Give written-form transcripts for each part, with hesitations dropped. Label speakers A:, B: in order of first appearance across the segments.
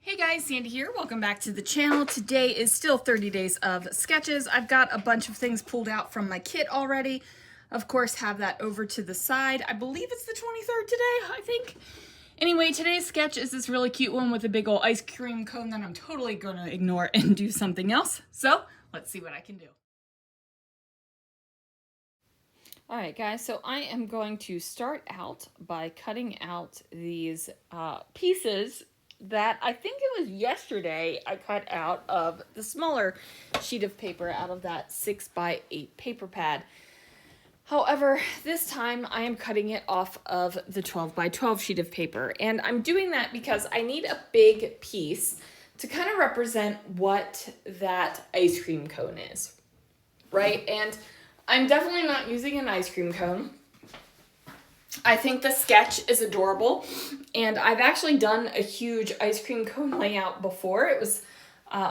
A: Hey guys, Sandy here. Welcome back to the channel. Today is still 30 days of sketches. I've got a bunch of things pulled out from my kit already. Of course, have that over to the side. I believe it's the 23rd today, I think. Anyway, today's sketch is this really cute one with a big old ice cream cone that I'm totally gonna ignore and do something else. So let's see what I can do. All right, guys, so I am going to start out by cutting out these pieces that I think it was yesterday I cut out of the smaller sheet of paper out of that 6x8 paper pad. However, this time I am cutting it off of the 12x12 sheet of paper, and I'm doing that because I need a big piece to kind of represent what that ice cream cone is, right? And I'm definitely not using an ice cream cone. I think the sketch is adorable, and I've actually done a huge ice cream cone layout before. It was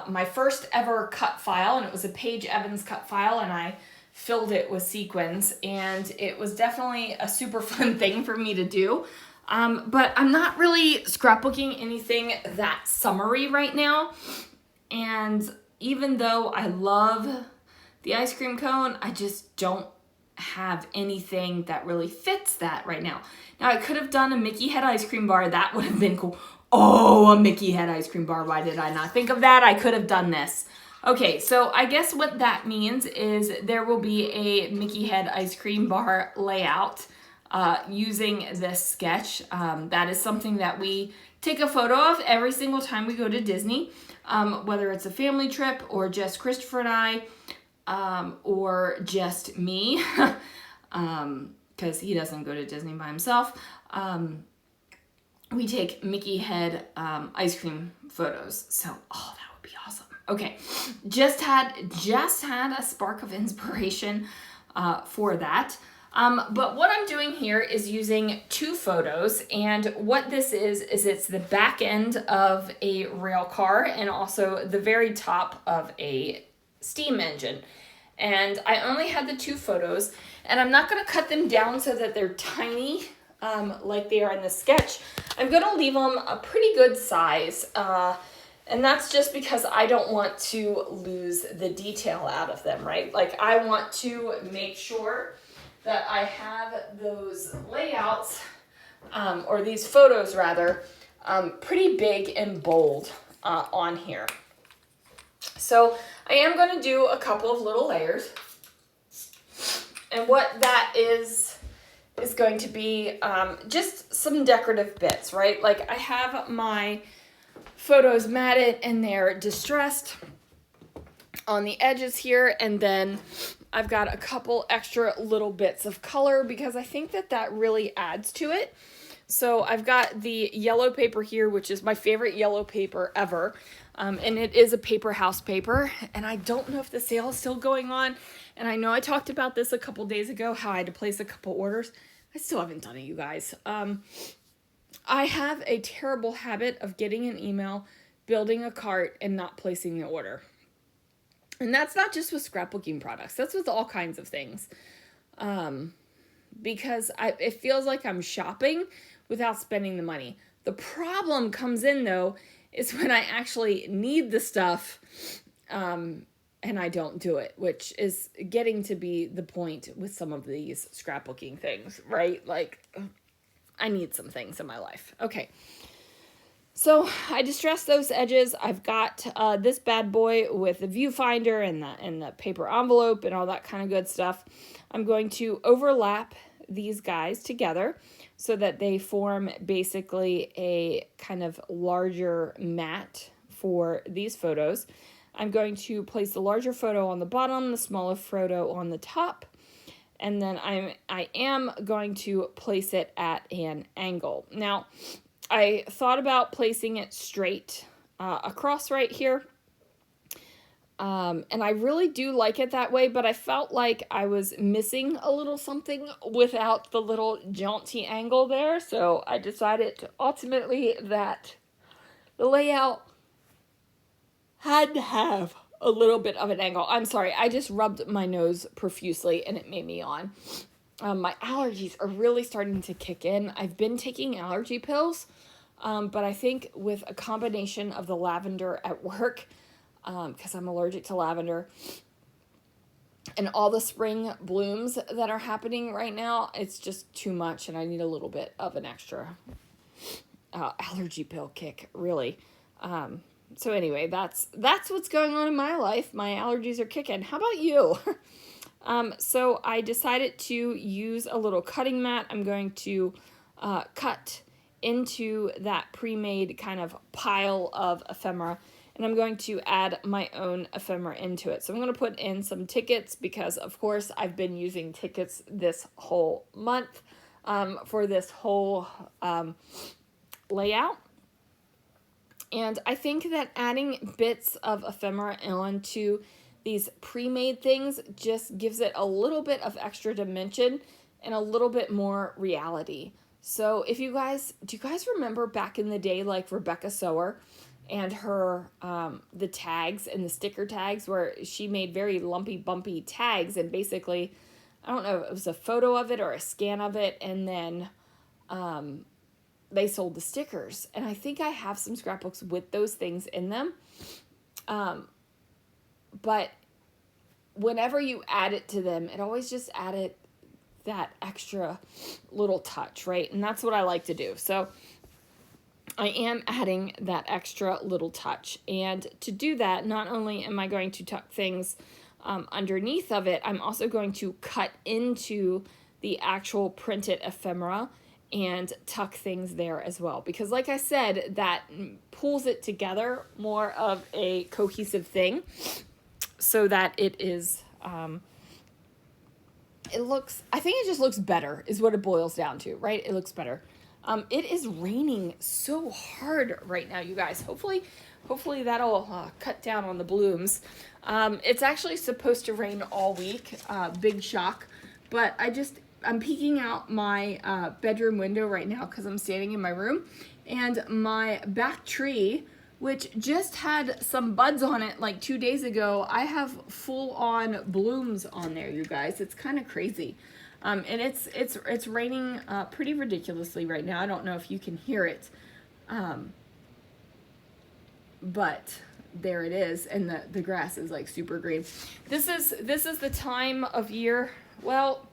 A: my first ever cut file, and it was a Paige Evans cut file, and I filled it with sequins, and it was definitely a super fun thing for me to do. But I'm not really scrapbooking anything that summery right now, and even though I love the ice cream cone, I just don't have anything that really fits that right now. Now, I could have done a Mickey head ice cream bar. That would have been cool. Oh, a Mickey head ice cream bar. Why did I not think of that? I could have done this. Okay, so I guess what that means is there will be a Mickey head ice cream bar layout using this sketch. That is something that we take a photo of every single time we go to Disney, whether it's a family trip or just Christopher and I, or just me, because he doesn't go to Disney by himself. We take Mickey head ice cream photos. So, oh, that would be awesome. Okay, just had a spark of inspiration for that. But what I'm doing here is using two photos, and what this is it's the back end of a rail car and also the very top of a steam engine. And I only had the two photos, and I'm not going to cut them down so that they're tiny like they are in the sketch. I'm going to leave them a pretty good size, and that's just because I don't want to lose the detail out of them, right? Like, I want to make sure that I have those layouts, or these photos rather, pretty big and bold on here. So I am going to do a couple of little layers, and what that is going to be just some decorative bits, right? Like, I have my photos matted and they're distressed on the edges here, and then I've got a couple extra little bits of color because I think that really adds to it. So I've got the yellow paper here, which is my favorite yellow paper ever. And it is a paper house paper. And I don't know if the sale is still going on. And I know I talked about this a couple days ago, how I had to place a couple orders. I still haven't done it, you guys. I have a terrible habit of getting an email, building a cart, and not placing the order. And that's not just with scrapbooking products. That's with all kinds of things. Because it feels like I'm shopping without spending the money. The problem comes in, though, is when I actually need the stuff and I don't do it, which is getting to be the point with some of these scrapbooking things, right? Like, I need some things in my life. Okay. So I distressed those edges. I've got this bad boy with the viewfinder and the paper envelope and all that kind of good stuff. I'm going to overlap these guys together so that they form basically a kind of larger mat for these photos. I'm going to place the larger photo on the bottom, the smaller photo on the top, and then I am going to place it at an angle. Now, I thought about placing it straight across right here. And I really do like it that way, but I felt like I was missing a little something without the little jaunty angle there. So I decided ultimately that the layout had to have a little bit of an angle. I'm sorry, I just rubbed my nose profusely and it made me yawn. My allergies are really starting to kick in. I've been taking allergy pills But I think with a combination of the lavender at work, because I'm allergic to lavender, and all the spring blooms that are happening right now, it's just too much, and I need a little bit of an extra allergy pill kick, really. So anyway, that's what's going on in my life. My allergies are kicking. How about you? So I decided to use a little cutting mat. I'm going to cut into that pre-made kind of pile of ephemera, and I'm going to add my own ephemera into it. So I'm going to put in some tickets because, of course, I've been using tickets this whole month for this whole layout. And I think that adding bits of ephemera onto these pre-made things just gives it a little bit of extra dimension and a little bit more reality. So do you guys remember back in the day, like Rebecca Sower and her, the tags and the sticker tags where she made very lumpy, bumpy tags, and basically, I don't know if it was a photo of it or a scan of it, and then, they sold the stickers. And I think I have some scrapbooks with those things in them. But whenever you add it to them, it always just added that extra little touch, right? And that's what I like to do. So I am adding that extra little touch. And to do that, not only am I going to tuck things underneath of it, I'm also going to cut into the actual printed ephemera and tuck things there as well. Because like I said, that pulls it together more of a cohesive thing so that it is, I think it just looks better is what it boils down to, right? It looks better. It is raining so hard right now, you guys. Hopefully that'll cut down on the blooms. It's actually supposed to rain all week. Big shock. But I'm peeking out my bedroom window right now because I'm standing in my room. And my back tree, which just had some buds on it like 2 days ago, I have full-on blooms on there, you guys. It's kind of crazy. And it's raining pretty ridiculously right now. I don't know if you can hear it. But there it is, and the grass is like super green. This is the time of year, well,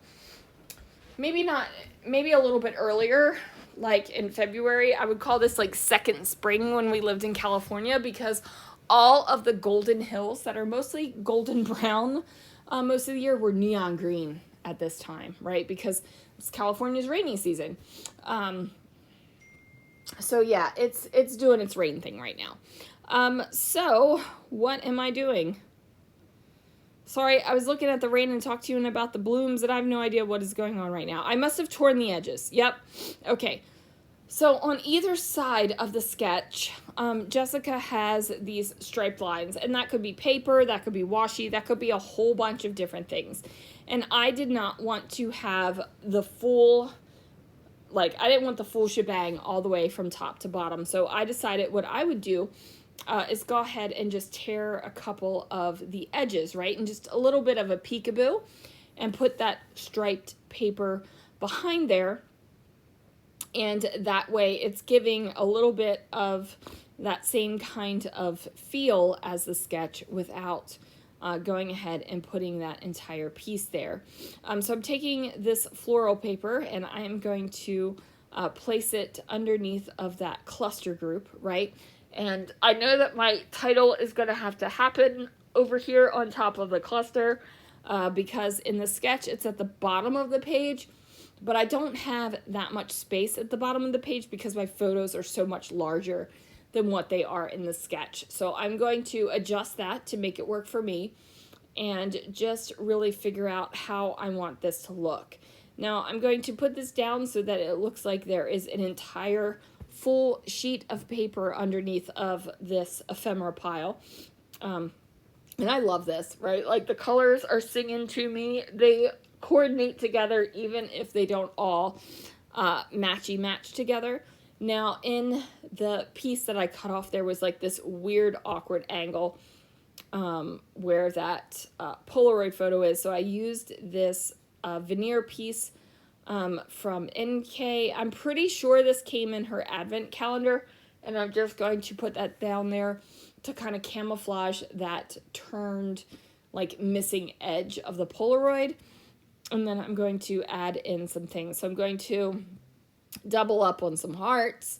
A: maybe a little bit earlier, like in February. I would call this like second spring when we lived in California, because all of the golden hills that are mostly golden brown most of the year were neon green at this time, right? Because it's California's rainy season. So yeah, it's doing its rain thing right now. So what am I doing? Sorry, I was looking at the rain and talked to you about the blooms, and I have no idea what is going on right now. I must have torn the edges. Yep. Okay. So on either side of the sketch, Jessica has these striped lines, and that could be paper, that could be washi, that could be a whole bunch of different things. And I did not want to have the full, I didn't want the full shebang all the way from top to bottom. So I decided what I would do is go ahead and just tear a couple of the edges, right? And just a little bit of a peekaboo, and put that striped paper behind there. And that way it's giving a little bit of that same kind of feel as the sketch without going ahead and putting that entire piece there. So I'm taking this floral paper and I am going to place it underneath of that cluster group, right? And I know that my title is going to have to happen over here on top of the cluster because in the sketch it's at the bottom of the page, but I don't have that much space at the bottom of the page because my photos are so much larger than what they are in the sketch. So I'm going to adjust that to make it work for me and just really figure out how I want this to look. Now I'm going to put this down so that it looks like there is an entire full sheet of paper underneath of this ephemera pile. And I love this, right? Like the colors are singing to me. They coordinate together even if they don't all match together. Now in the piece that I cut off, there was like this weird awkward angle where that Polaroid photo is. So I used this veneer piece from NK. I'm pretty sure this came in her advent calendar, and I'm just going to put that down there to kind of camouflage that turned like missing edge of the Polaroid. And then I'm going to add in some things. So I'm going to double up on some hearts.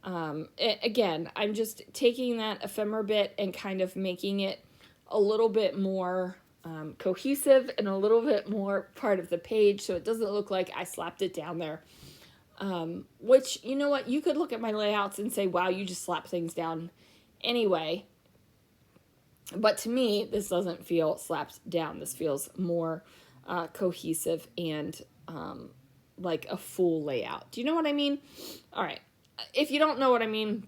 A: Again, I'm just taking that ephemera bit and kind of making it a little bit more cohesive and a little bit more part of the page, so it doesn't look like I slapped it down there. Which, you know what, you could look at my layouts and say, wow, you just slap things down anyway. But to me, this doesn't feel slapped down. This feels more cohesive and like a full layout. Do you know what I mean? All right. If you don't know what I mean,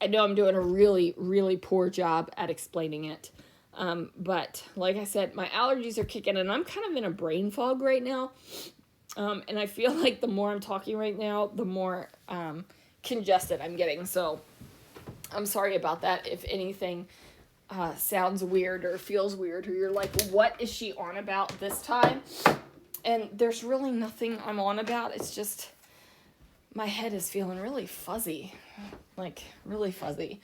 A: I know I'm doing a really, really poor job at explaining it. But like I said, my allergies are kicking and I'm kind of in a brain fog right now. And I feel like the more I'm talking right now, the more congested I'm getting. So I'm sorry about that. If anything sounds weird or feels weird, or you're like, what is she on about this time? And there's really nothing I'm on about. It's just my head is feeling really fuzzy, like really fuzzy.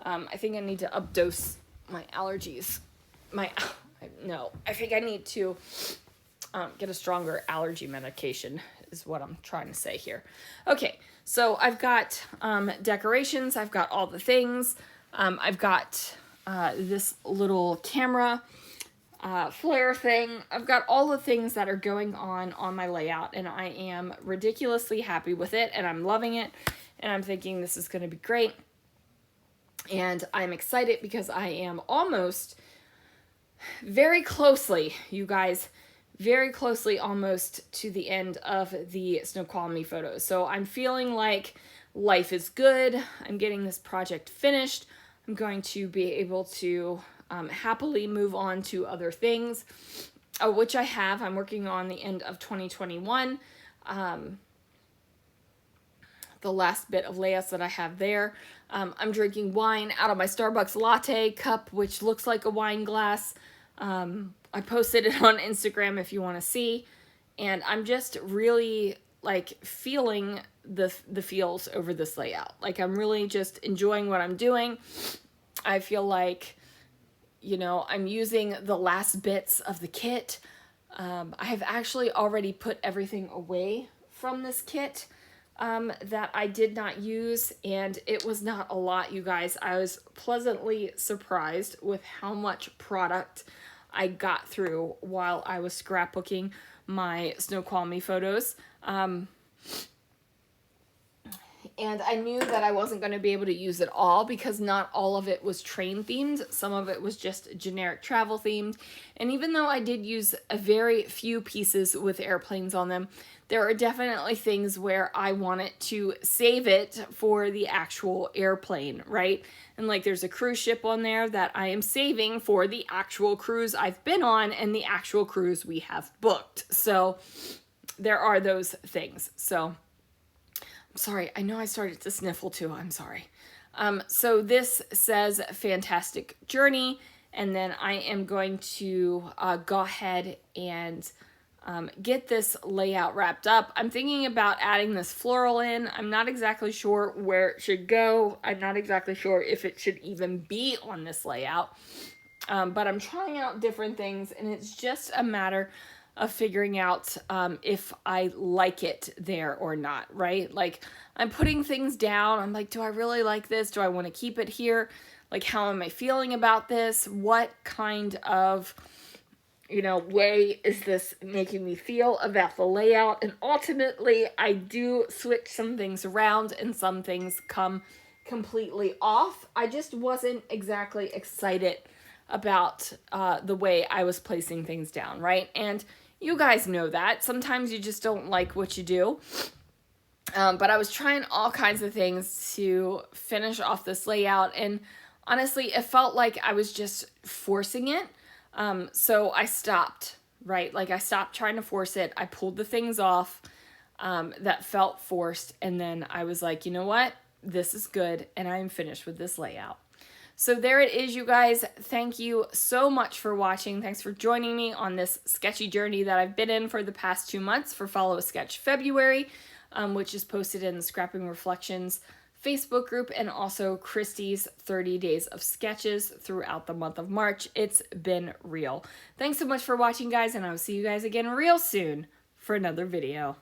A: I think I need to updose my allergies. I think I need to get a stronger allergy medication is what I'm trying to say here. Okay, so I've got decorations. I've got all the things. I've got this little camera flare thing. I've got all the things that are going on my layout, and I am ridiculously happy with it, and I'm loving it, and I'm thinking this is going to be great. And I'm excited because I am almost very closely, you guys, very closely almost to the end of the Snoqualmie photos. So I'm feeling like life is good. I'm getting this project finished. I'm going to be able to happily move on to other things, which I have. I'm working on the end of 2021. The last bit of layouts that I have there. I'm drinking wine out of my Starbucks latte cup, which looks like a wine glass. I posted it on Instagram if you want to see. And I'm just really like feeling the feels over this layout. Like I'm really just enjoying what I'm doing. I feel like, you know, I'm using the last bits of the kit. I have actually already put everything away from this kit that I did not use, and it was not a lot, you guys. I was pleasantly surprised with how much product I got through while I was scrapbooking my Snoqualmie photos. And I knew that I wasn't going to be able to use it all because not all of it was train themed. Some of it was just generic travel themed. And even though I did use a very few pieces with airplanes on them, there are definitely things where I wanted to save it for the actual airplane, right? And like there's a cruise ship on there that I am saving for the actual cruise I've been on and the actual cruise we have booked. So there are those things. So I'm sorry, I know I started to sniffle too, I'm sorry. So this says fantastic journey, and then I am going to go ahead and get this layout wrapped up. I'm thinking about adding this floral in. I'm not exactly sure where it should go. I'm not exactly sure if it should even be on this layout, but I'm trying out different things, and it's just a matter of figuring out if I like it there or not, right? Like I'm putting things down. I'm like, do I really like this? Do I want to keep it here? Like, how am I feeling about this? What kind of, you know, way is this making me feel about the layout? And ultimately, I do switch some things around and some things come completely off. I just wasn't exactly excited about the way I was placing things down, right? And you guys know that. Sometimes you just don't like what you do. But I was trying all kinds of things to finish off this layout, and honestly, it felt like I was just forcing it. So I stopped, right? Like I stopped trying to force it. I pulled the things off that felt forced, and then I was like, you know what? This is good, and I'm finished with this layout. So there it is, you guys. Thank you so much for watching. Thanks for joining me on this sketchy journey that I've been in for the past 2 months for Follow a Sketch February, which is posted in the Scrapping Reflections Facebook group, and also Christy's 30 Days of Sketches throughout the month of March. It's been real. Thanks so much for watching, guys, and I will see you guys again real soon for another video.